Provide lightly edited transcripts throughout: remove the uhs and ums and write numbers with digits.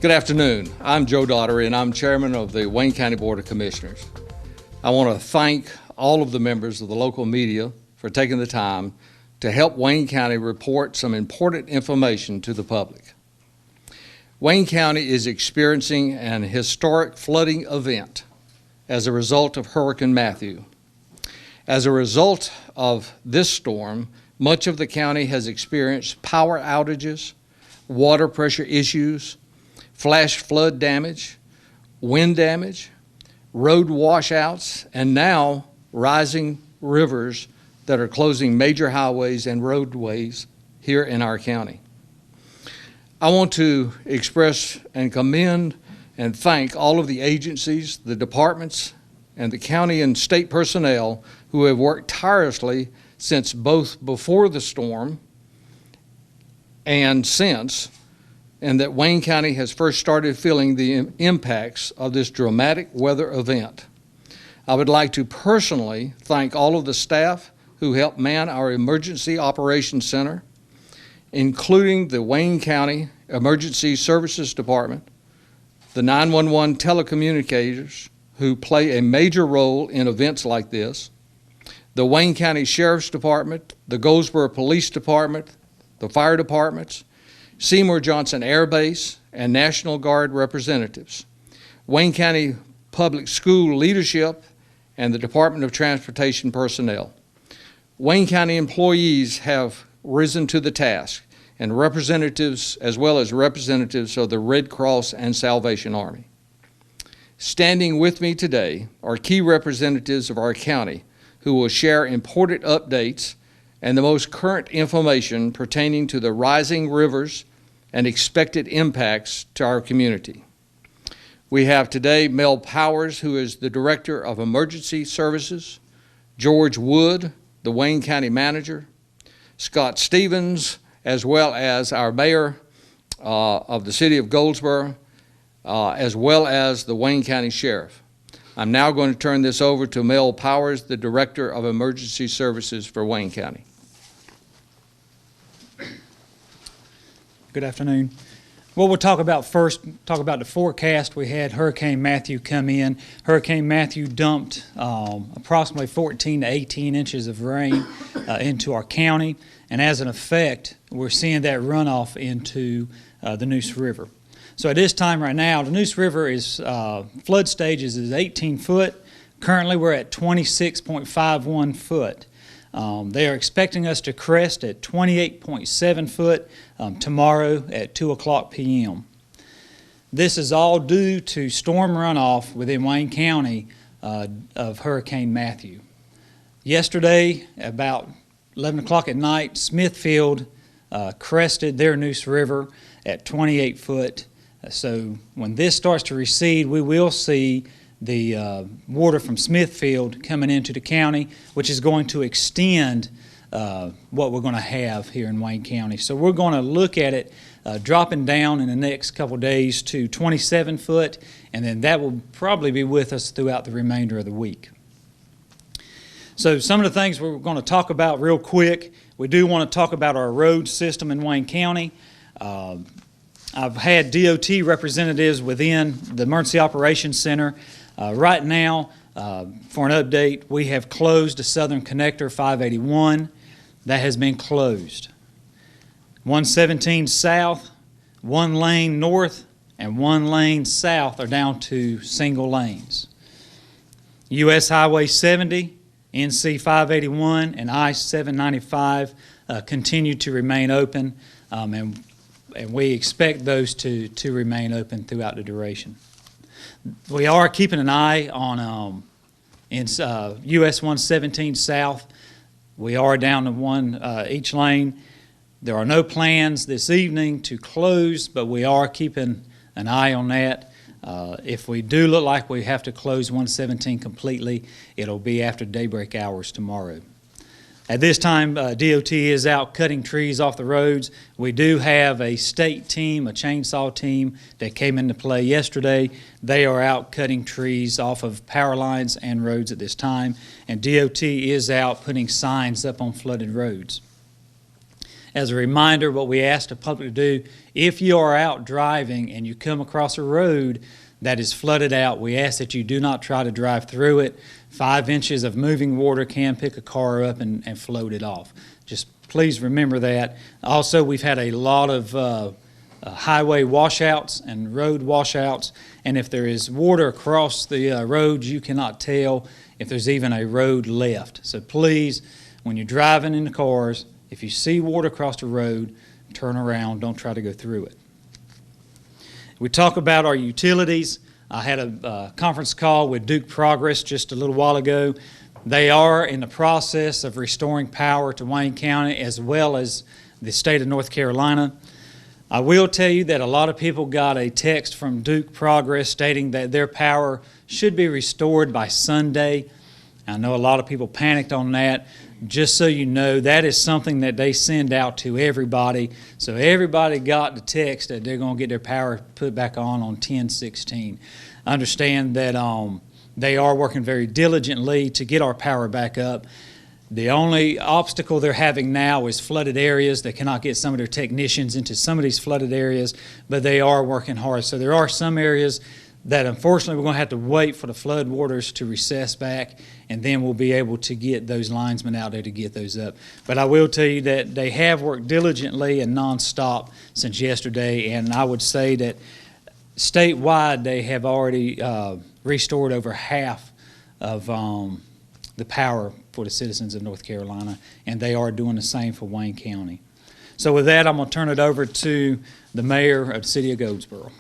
Good afternoon. I'm Joe Daugherty, and I'm chairman of the Wayne County Board of Commissioners. I want to thank all of the members of the local media for taking the time to help Wayne County report some important information to the public. Wayne County is experiencing an historic flooding event as a result of Hurricane Matthew. As a result of this storm, much of the county has experienced power outages, water pressure issues, flash flood damage, wind damage, road washouts, and now rising rivers that are closing major highways and roadways here in our county. I want to express and commend and thank all of the agencies, the departments, and the county and state personnel who have worked tirelessly since both before the storm and since, and that Wayne County has first started feeling the impacts of this dramatic weather event. I would like to personally thank all of the staff who helped man our Emergency Operations Center, including the Wayne County Emergency Services Department, the 911 telecommunicators who play a major role in events like this, the Wayne County Sheriff's Department, the Goldsboro Police Department, the fire departments, Seymour Johnson Air Base, and National Guard representatives, Wayne County Public School leadership, and the Department of Transportation personnel. Wayne County employees have risen to the task, and representatives, as well as representatives of the Red Cross and Salvation Army. Standing with me today are key representatives of our county who will share important updates and the most current information pertaining to the rising rivers and expected impacts to our community. We have today Mel Powers, who is the Director of Emergency Services, George Wood, the Wayne County Manager, Scott Stevens, as well as our Mayor of the City of Goldsboro, as well as the Wayne County Sheriff. I'm now going to turn this over to Mel Powers, the Director of Emergency Services for Wayne County. Good afternoon. Well, we'll talk about the forecast. We had Hurricane Matthew come in. Hurricane Matthew dumped approximately 14 to 18 inches of rain into our county, and as an effect, we're seeing that runoff into the Neuse River. So at this time right now, the Neuse River is flood stages is 18 foot. Currently, we're at 26.51 foot. They are expecting us to crest at 28.7 foot tomorrow at 2 o'clock p.m. This is all due to storm runoff within Wayne County of Hurricane Matthew. Yesterday, about 11 o'clock at night, Smithfield crested their Neuse River at 28 foot. So when this starts to recede, we will see the water from Smithfield coming into the county, which is going to extend what we're going to have here in Wayne County. So we're going to look at it dropping down in the next couple days to 27 foot, and then that will probably be with us throughout the remainder of the week. So some of the things we're going to talk about real quick, we do want to talk about our road system in Wayne County. I've had DOT representatives within the Emergency Operations Center. Right now, for an update, we have closed the Southern Connector 581. That has been closed. 117 South, 1 lane north, and 1 lane south are down to single lanes. U.S. Highway 70, NC 581, and I-795 continue to remain open, and we expect those to remain open throughout the duration. We are keeping an eye on US 117 South. We are down to one each lane. There are no plans this evening to close, but we are keeping an eye on that. If we do look like we have to close 117 completely, it'll be after daybreak hours tomorrow. At this time, DOT is out cutting trees off the roads. We do have a state team, a chainsaw team, that came into play yesterday. They are out cutting trees off of power lines and roads at this time, and DOT is out putting signs up on flooded roads. As a reminder, what we ask the public to do, if you are out driving and you come across a road that is flooded out, we ask that you do not try to drive through it. 5 inches of moving water can pick a car up and float it off. Just please remember that. Also, we've had a lot of highway washouts and road washouts, and if there is water across the roads, you cannot tell if there's even a road left. So please, when you're driving in the cars, if you see water across the road, turn around, don't try to go through it. We talk about our utilities. I had a conference call with Duke Progress just a little while ago. They are in the process of restoring power to Wayne County as well as the state of North Carolina. I will tell you that a lot of people got a text from Duke Progress stating that their power should be restored by Sunday. I know a lot of people panicked on that. Just so you know, that is something that they send out to everybody. So everybody got the text that they're going to get their power put back on 10/16. Understand that they are working very diligently to get our power back up. The only obstacle they're having now is flooded areas. They cannot get some of their technicians into some of these flooded areas, but they are working hard. So there are some areas that unfortunately we're going to have to wait for the flood waters to recess back, and then we'll be able to get those linesmen out there to get those up. But I will tell you that they have worked diligently and nonstop since yesterday, and I would say that statewide they have already restored over half of the power for the citizens of North Carolina, and they are doing the same for Wayne County. So with that, I'm going to turn it over to the mayor of the city of Goldsboro.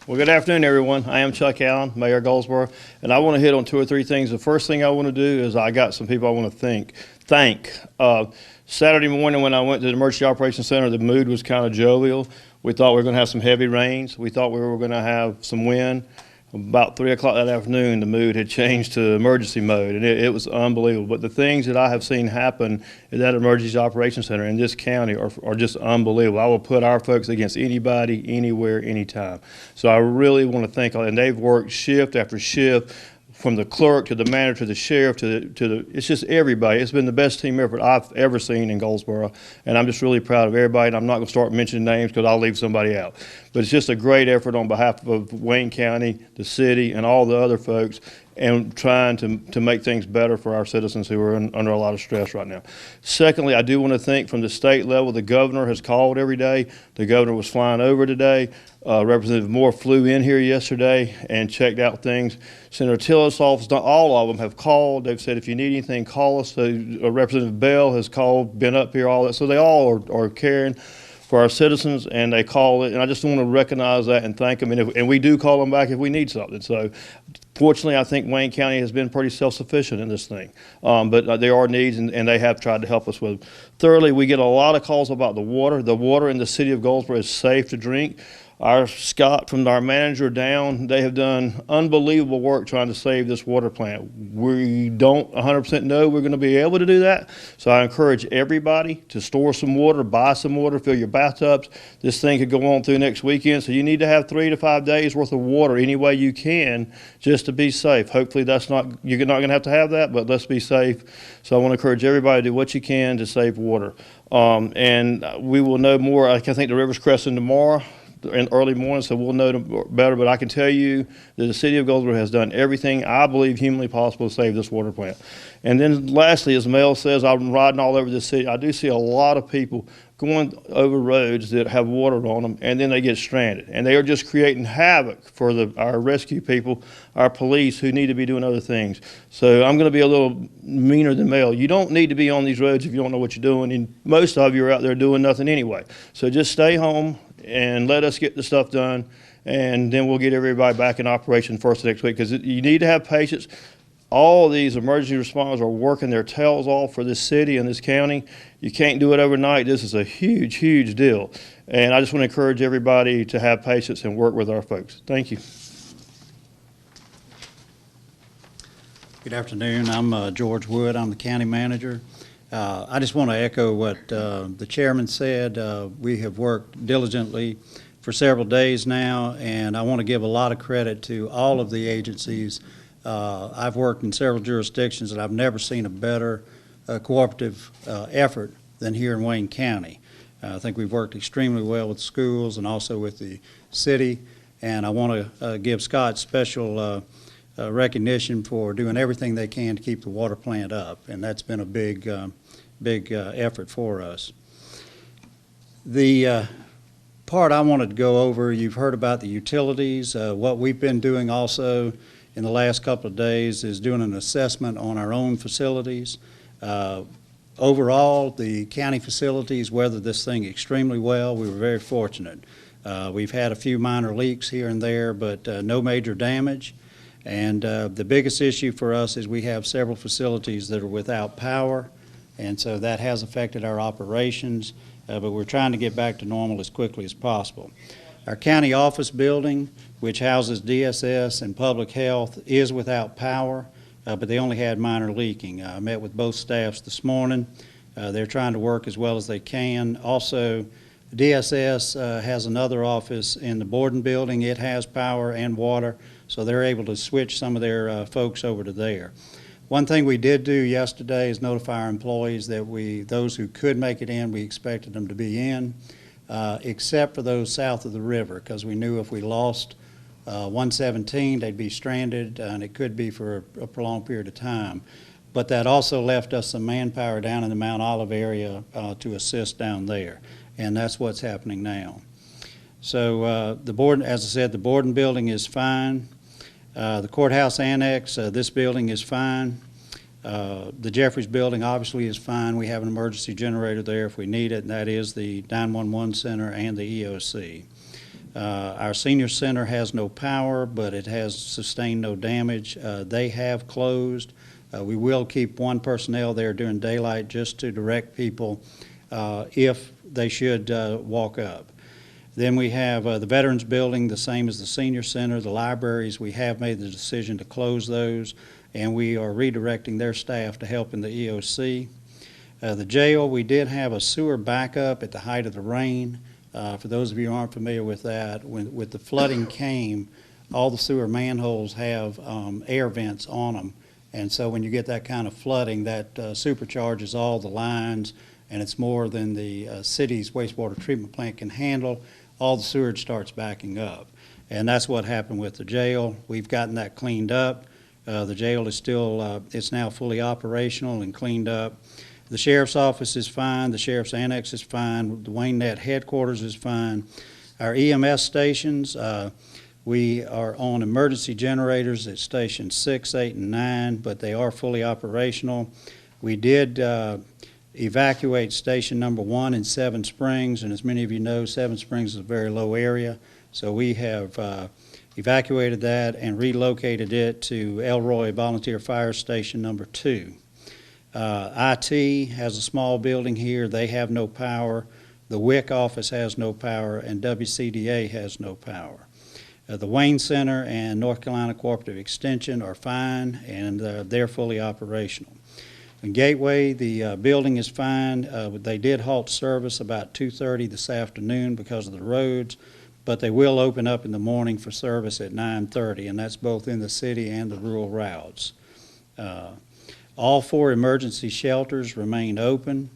Well, good afternoon, everyone. I am Chuck Allen, Mayor of Goldsboro, and I want to hit on 2 or 3 things. The first thing I want to do is I got some people I want to thank. Saturday morning when I went to the Emergency Operations Center, the mood was kind of jovial. We thought we were going to have some heavy rains. We thought we were going to have some wind. About 3 o'clock that afternoon, the mood had changed to emergency mode, and it was unbelievable. But the things that I have seen happen at that Emergency Operations Center in this county are just unbelievable. I will put our folks against anybody, anywhere, anytime. So I really want to thank all, and they've worked shift after shift, from the clerk to the manager to the sheriff to the it's just everybody. It's been the best team effort I've ever seen in Goldsboro, and I'm just really proud of everybody. And I'm not going to start mentioning names because I'll leave somebody out. But it's just a great effort on behalf of Wayne County, the city, and all the other folks, and trying to make things better for our citizens who are under a lot of stress right now. Secondly, I do want to thank from the state level, the governor has called every day. The governor was flying over today. Representative Moore flew in here yesterday and checked out things. Senator Tillis' office, all of them have called. They've said, if you need anything, call us. So, Representative Bell has called, been up here, all that. So they all are caring for our citizens, and they call it. And I just want to recognize that and thank them. And we do call them back if we need something. So fortunately, I think Wayne County has been pretty self-sufficient in this thing. But there are needs, and they have tried to help us with them. Thirdly, we get a lot of calls about the water. The water in the city of Goldsboro is safe to drink. Our Scott, from our manager down, they have done unbelievable work trying to save this water plant. We don't 100% know we're going to be able to do that. So I encourage everybody to store some water, buy some water, fill your bathtubs. This thing could go on through next weekend. So you need to have 3 to 5 days worth of water any way you can just to be safe. Hopefully you're not going to have that, but let's be safe. So I want to encourage everybody to do what you can to save water. And we will know more. I think the river's cresting tomorrow in early morning, so we'll know better. But I can tell you that the city of Goldsboro has done everything I believe humanly possible to save this water plant. And then lastly, as Mel says, I'm riding all over the city. I do see a lot of people going over roads that have water on them, and then they get stranded. And they are just creating havoc for our rescue people, our police, who need to be doing other things. So I'm going to be a little meaner than Mel. You don't need to be on these roads if you don't know what you're doing, and most of you are out there doing nothing anyway. So just stay home and let us get the stuff done, and then we'll get everybody back in operation first next week, because you need to have patience. All these emergency responders are working their tails off for this city and this county. You can't do it overnight. This is a huge, huge deal. And I just want to encourage everybody to have patience and work with our folks. Thank you. Good afternoon. I'm George Wood. I'm the county manager. I just want to echo what the chairman said. We have worked diligently for several days now, and I want to give a lot of credit to all of the agencies. I've worked in several jurisdictions, and I've never seen a better cooperative effort than here in Wayne County. I think we've worked extremely well with schools and also with the city, and I want to give Scott special recognition for doing everything they can to keep the water plant up, and that's been a big effort for us. The part I wanted to go over, you've heard about the utilities. What we've been doing also in the last couple of days is doing an assessment on our own facilities. Overall, the county facilities weathered this thing extremely well. We were very fortunate. We've had a few minor leaks here and there, but no major damage. And the biggest issue for us is we have several facilities that are without power, and so that has affected our operations, but we're trying to get back to normal as quickly as possible. Our county office building, which houses DSS and public health, is without power, but they only had minor leaking. I met with both staffs this morning. They're trying to work as well as they can. Also, DSS has another office in the Borden building. It has power and water, so they're able to switch some of their folks over to there. One thing we did do yesterday is notify our employees that those who could make it in, we expected them to be in, except for those south of the river, because we knew if we lost 117, they'd be stranded, and it could be for a prolonged period of time. But that also left us some manpower down in the Mount Olive area to assist down there, and that's what's happening now. So the Borden, as I said, the Borden building is fine. The courthouse annex, this building is fine. The Jeffries building obviously is fine. We have an emergency generator there if we need it, and that is the 911 center and the EOC. Our senior center has no power, but it has sustained no damage. They have closed. We will keep one personnel there during daylight just to direct people if they should walk up. Then we have the Veterans Building, the same as the Senior Center. The libraries, we have made the decision to close those, and we are redirecting their staff to help in the EOC. The jail, we did have a sewer backup at the height of the rain. For those of you who aren't familiar with that, when the flooding came, all the sewer manholes have air vents on them. And so when you get that kind of flooding, that supercharges all the lines, and it's more than the city's wastewater treatment plant can handle. All the sewage starts backing up. And that's what happened with the jail. We've gotten that cleaned up. The jail is still, it's now fully operational and cleaned up. The sheriff's office is fine. The sheriff's annex is fine. The Wayne Net headquarters is fine. Our EMS stations, we are on emergency generators at stations 6, 8, and 9, but they are fully operational. We did evacuate station number 1 in Seven Springs, and as many of you know, Seven Springs is a very low area, so we have evacuated that and relocated it to Elroy Volunteer Fire Station number 2. IT has a small building here. They have no power. The WIC office has no power, and WCDA has no power. The Wayne Center and North Carolina Cooperative Extension are fine, and they're fully operational. In Gateway, the building is fine. They did halt service about 2:30 this afternoon because of the roads, but they will open up in the morning for service at 9:30, and that's both in the city and the rural routes. All 4 emergency shelters remain open.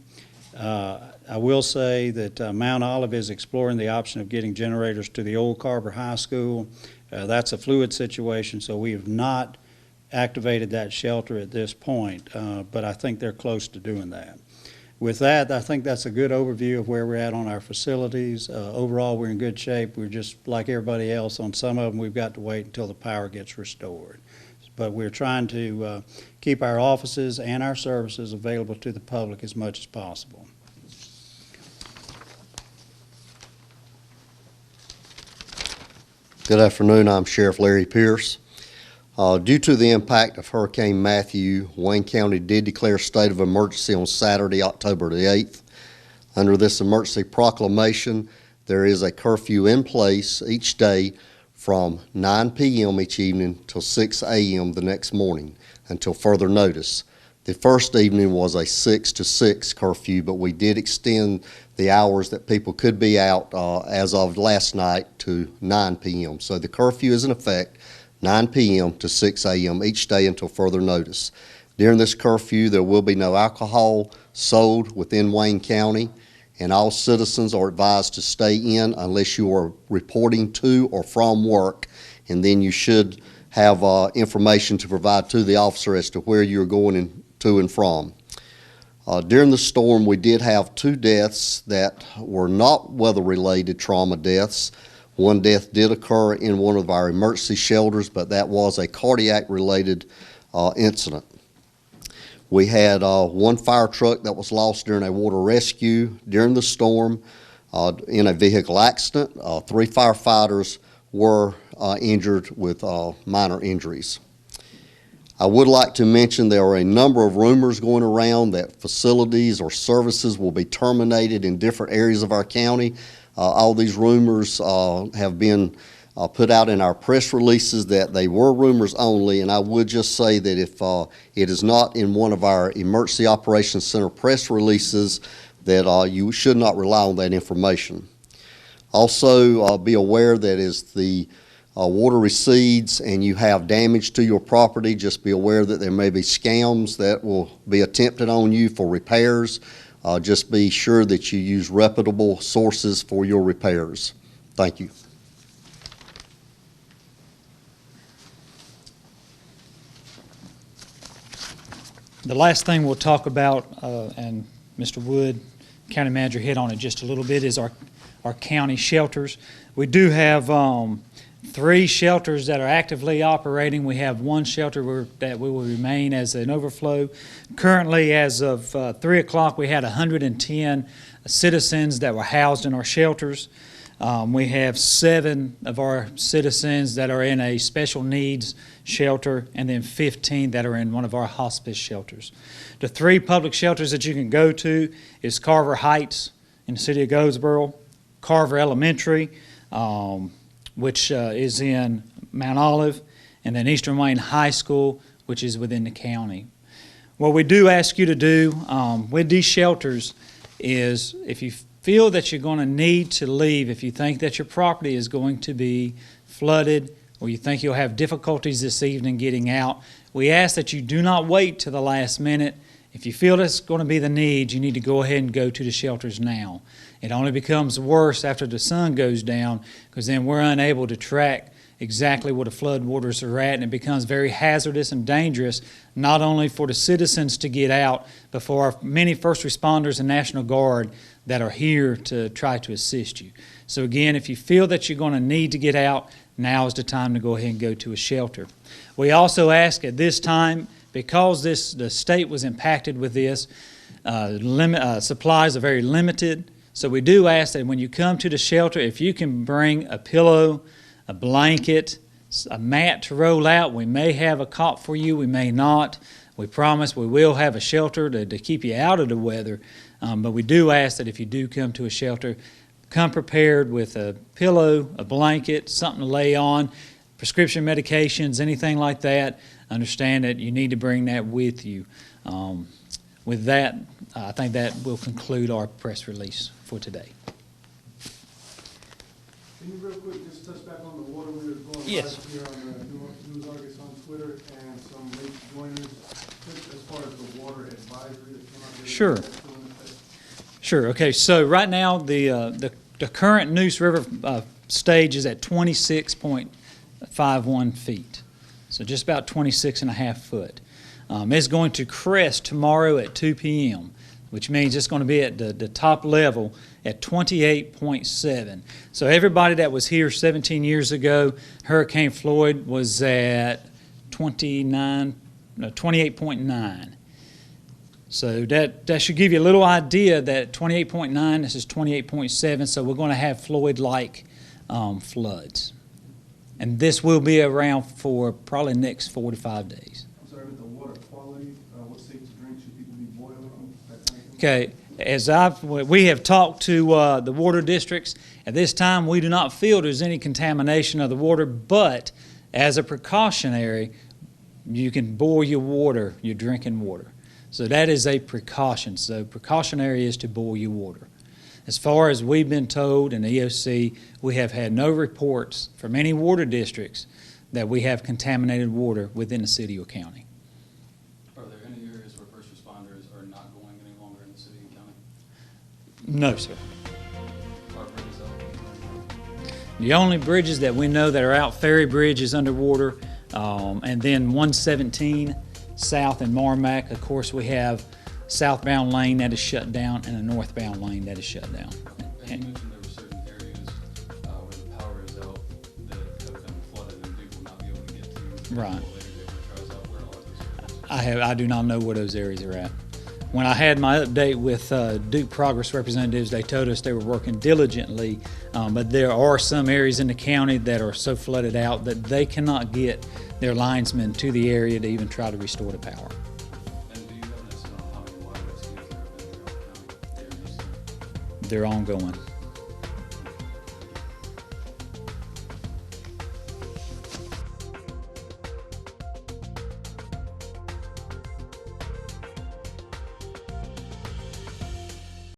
I will say that Mount Olive is exploring the option of getting generators to the old Carver High School. That's a fluid situation, so we have not activated that shelter at this point, but I think they're close to doing that. With that, I think that's a good overview of where we're at on our facilities. Overall, we're in good shape. We're just like everybody else. On some of them, we've got to wait until the power gets restored. But we're trying to keep our offices and our services available to the public as much as possible. Good afternoon. I'm Sheriff Larry Pierce. Due to the impact of Hurricane Matthew, Wayne County did declare a state of emergency on Saturday, October the 8th. Under this emergency proclamation, there is a curfew in place each day from 9 p.m. each evening till 6 a.m. the next morning until further notice. The first evening was a 6 to 6 curfew, but we did extend the hours that people could be out as of last night to 9 p.m. So the curfew is in effect 9 p.m. to 6 a.m. each day until further notice. During this curfew, there will be no alcohol sold within Wayne County, and all citizens are advised to stay in unless you are reporting to or from work, and then you should have information to provide to the officer as to where you're going to and from. During the storm, we did have 2 deaths that were not weather-related trauma deaths. One death did occur in one of our emergency shelters, but that was a cardiac-related incident. We had 1 fire truck that was lost during a water rescue during the storm in a vehicle accident. 3 firefighters were injured with minor injuries. I would like to mention there are a number of rumors going around that facilities or services will be terminated in different areas of our county. All these rumors have been put out in our press releases that they were rumors only, and I would just say that if it is not in one of our Emergency Operations Center press releases, that you should not rely on that information. Also, be aware that as the water recedes and you have damage to your property, just be aware that there may be scams that will be attempted on you for repairs. Just be sure that you use reputable sources for your repairs. Thank you. The last thing we'll talk about, and Mr. Wood, County Manager, hit on it just a little bit, is our county shelters. We do have 3 shelters that are actively operating. We have 1 shelter that we will remain as an overflow. Currently, as of 3 o'clock, we had 110 citizens that were housed in our shelters. We have 7 of our citizens that are in a special needs shelter, and then 15 that are in one of our hospice shelters. The 3 public shelters that you can go to is Carver Heights in the city of Goldsboro, Carver Elementary, which is in Mount Olive, and then Eastern Wayne High School, which is within the county. What we do ask you to do with these shelters is, if you feel that you're going to need to leave, if you think that your property is going to be flooded, or you think you'll have difficulties this evening getting out, we ask that you do not wait till the last minute. If you feel that's going to be the need, you need to go ahead and go to the shelters now. It only becomes worse after the sun goes down, because then we're unable to track exactly where the flood waters are at, and it becomes very hazardous and dangerous, not only for the citizens to get out, but for our many first responders and National Guard that are here to try to assist you. So again, if you feel that you're going to need to get out, now is the time to go ahead and go to a shelter. We also ask at this time, because the state was impacted with this, supplies are very limited. So we do ask that when you come to the shelter, if you can bring a pillow, a blanket, a mat to roll out. We may have a cot for you, we may not. We promise we will have a shelter to keep you out of the weather. But we do ask that if you do come to a shelter, come prepared with a pillow, a blanket, something to lay on, prescription medications, anything like that. Understand that you need to bring that with you. With that, I think that will conclude our press release for today. Can you real quick just touch back on the water we were going Yes. live here on the News Argus on Twitter and some late joiners just as far as the water advisory that came out there? Sure. Sure. Okay. So right now the current Neuse River stage is at 26.51 feet. So just about 26.5 foot. It's going to crest tomorrow at 2 p.m., which means it's going to be at the top level at 28.7. So everybody that was here 17 years ago, Hurricane Floyd was at 28.9. So that should give you a little idea that 28.9, this is 28.7, so we're going to have Floyd-like floods. And this will be around for probably next 4 to 5 days. I'm sorry, with the water quality, what safe to drink should people be boiling? That kind of thing? Okay, as we have talked to the water districts, at this time we do not feel there's any contamination of the water, but as a precautionary, you can boil your water, your drinking water. So that is a precaution. So precautionary is to boil your water. As far as we've been told in the EOC, we have had no reports from any water districts that we have contaminated water within the city or county. Are there any No, sir. The only bridges that we know that are out, Ferry Bridge is underwater, and then 117 south in Marmac. Of course, we have southbound lane that is shut down and a northbound lane that is shut down. And you mentioned there were certain areas where the power is out that have been flooded and people will not be able to get to. Right. Later, they will try us out where all those areas. I do not know where those areas are at. When I had my update with Duke Progress representatives, they told us they were working diligently, but there are some areas in the county that are so flooded out that they cannot get their linesmen to the area to even try to restore the power. And do you have an estimate on how many water rescues there have been throughout the county? They're ongoing.